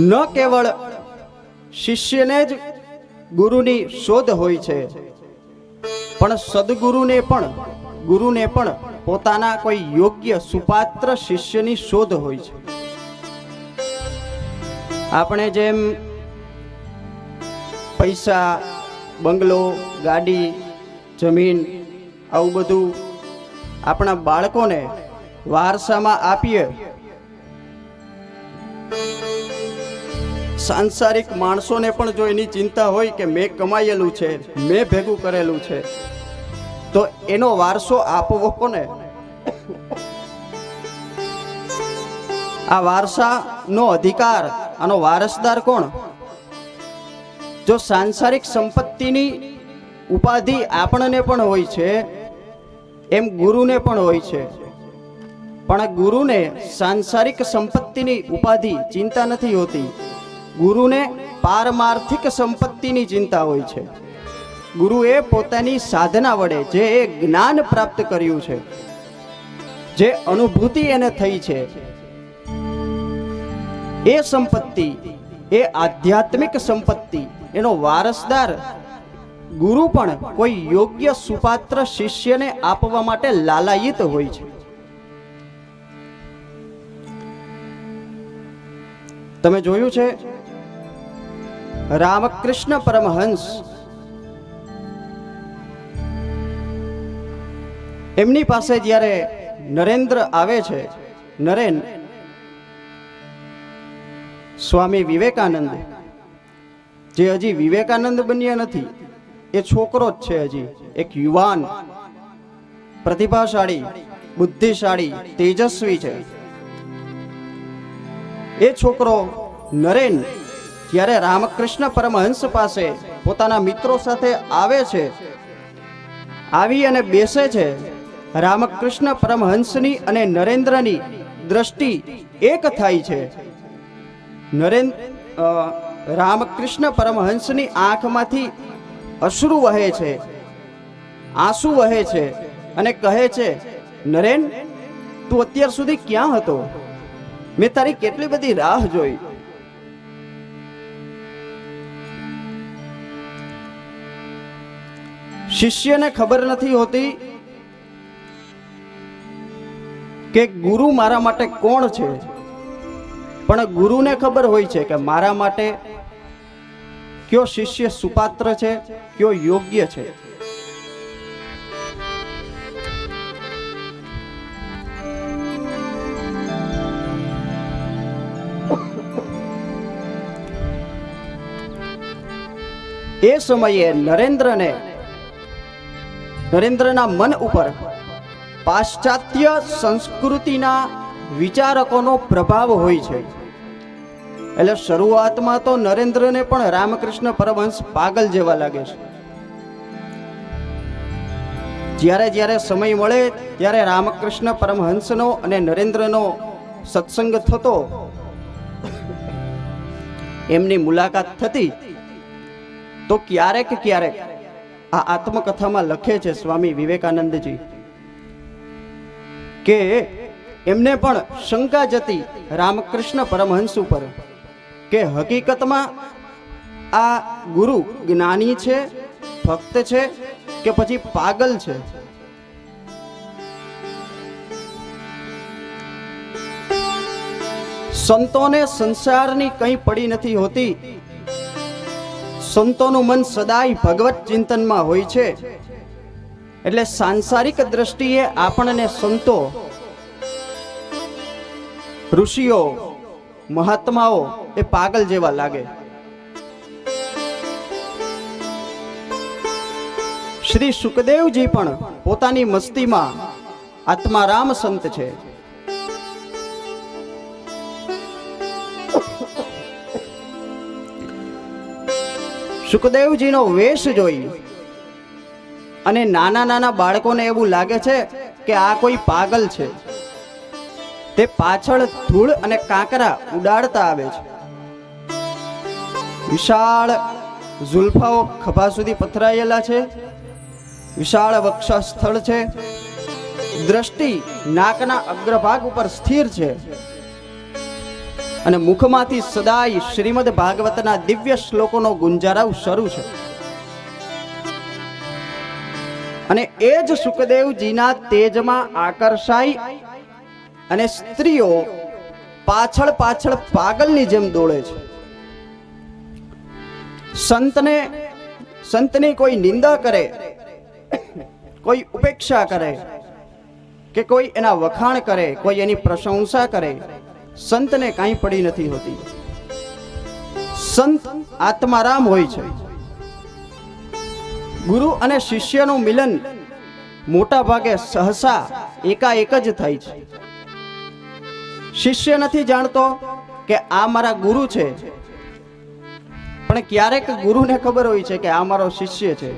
ન કેવળ શિષ્યને જ ગુરુની શોધ હોય છે, પણ સદગુરુને પણ પોતાના કોઈ યોગ્ય સુપાત્ર શિષ્યની શોધ હોય છે. આપણે જેમ પૈસા, બંગલો, ગાડી, જમીન આવું બધું આપણા બાળકોને વારસામાં આપીએ, સાંસારિક માણસોને પણ જો એની ચિંતા હોય કે મેં કમાયેલું છે, મેં ભેગું કરેલું છે, તો એનો વારસો આપવો કોને? આ વારસાનો અધિકાર, આનો વારસદાર કોણ? જો સાંસારિક સંપત્તિની ઉપાધિ આપણને પણ હોય છે, એમ ગુરુને પણ હોય છે, પણ ગુરુને સાંસારિક સંપત્તિની ઉપાધિ ચિંતા નથી હોતી. ગુરુને પારમાર્થિક સંપત્તિની ચિંતા હોય છે. ગુરુએ પોતાની સાધના વડે જે જ્ઞાન પ્રાપ્ત કર્યું છે, જે અનુભૂતિ એને થઈ છે, એ સંપત્તિ, એ આધ્યાત્મિક સંપત્તિ, એનો વારસદાર ગુરુ પણ કોઈ યોગ્ય સુપાત્ર શિષ્યને આપવા માટે લાલાયિત હોય છે. તમે જોયું છે, રામકૃષ્ણ પરમહંસ એમની પાસે જ્યારે નરેન્દ્ર આવે છે, નરેન, સ્વામી વિવેકાનંદ, જે હજી વિવેકાનંદ બન્યા નથી, એ છોકરો જ છે, હજી એક યુવાન, પ્રતિભાશાળી, બુદ્ધિશાળી, તેજસ્વી છે. એ છોકરો નરેન જ્યારે રામકૃષ્ણ પરમહંસ પાસે પોતાના મિત્રો સાથે આવે છે, આવી અને બેસે છે, રામકૃષ્ણ પરમહંસની અને નરેન્દ્રની દ્રષ્ટિ એક થાય છે. રામકૃષ્ણ પરમહંસની આંખમાંથી અશ્રુ વહે છે, આંસુ વહે છે, અને કહે છે, નરેન, તું અત્યાર સુધી ક્યાં હતો? મેં તારી કેટલી બધી રાહ જોઈ. શિષ્યને ખબર નથી હોતી કે ગુરુ મારા માટે કોણ છે, પણ ગુરુને ખબર હોય છે કે મારા માટે કયો શિષ્ય સુપાત્ર છે, કયો યોગ્ય છે. એ સમયે નરેન્દ્રના મન ઉપર પાશ્ચાત્ય સંસ્કૃતિના વિચારકોનો પ્રભાવ હોય છે. એટલે શરૂઆતમાં તો નરેન્દ્રને પણ રામકૃષ્ણ પરમહંસ પાગલ જેવા લાગે છે. જ્યારે જ્યારે સમય મળે ત્યારે રામકૃષ્ણ પરમહંસનો અને નરેન્દ્રનો સત્સંગ થતો, એમની મુલાકાત થતી, તો ક્યારેક આ આત્મકથામાં લખે છે સ્વામી વિવેકાનંદજી કે એમને પણ શંકા જતી રામકૃષ્ણ પરમહંસ ઉપર કે હકીકતમાં આ ગુરુ જ્ઞાની છે, ભક્ત છે, કે પછી પાગલ છે. સંતોને સંસારની કંઈ પડી નથી હોતી. સંતોનું મન સદાય ભગવત ચિંતનમાં હોય છે. એટલે સાંસારિક દ્રષ્ટિએ આપણને સંતો, ઋષિઓ, મહાત્માઓ એ પાગલ જેવા લાગે. શ્રી સુખદેવજી પણ પોતાની મસ્તીમાં આત્મારામ સંત છે. સુખદેવજીનો વેશ જોઈ અને નાના બાળકોને એવું લાગે છે કે આ કોઈ પાગલ છે. તે પાછળ ધૂળ અને કાંકરા ઉડાડતા આવે છે. વિશાળ ઝુલ્ફાઓ ખભા સુધી પથરાયેલા છે, વિશાળ વક્ષસ્થળ છે, દ્રષ્ટિ નાકના અગ્રભાગ ઉપર સ્થિર છે. અને મુખમાંથી સદાય શ્રીમદ ભાગવતના દિવ્ય શ્લોકોનો ગુંજરાવ શરૂ છે. અને એ જ સુખદેવજીના તેજમાં આકર્ષાઈ અને સ્ત્રીઓ પાછળ પાછળ પાગલની જેમ દોડે છે. સંતની કોઈ નિંદા કરે, કોઈ ઉપેક્ષા કરે કે કોઈ એના વખાણ કરે, કોઈ એની પ્રશંસા કરે, સંતને કાંઈ પડી નથી હોતી. સંત આત્મારામ હોય છે. ગુરુ અને શિષ્યનું મિલન મોટા ભાગે સહસા એકાએક જ થાય છે. શિષ્ય નથી જાણતો કે આ મારા ગુરુ છે, પણ ક્યારેક ગુરુને ખબર હોય છે કે આ મારો શિષ્ય છે.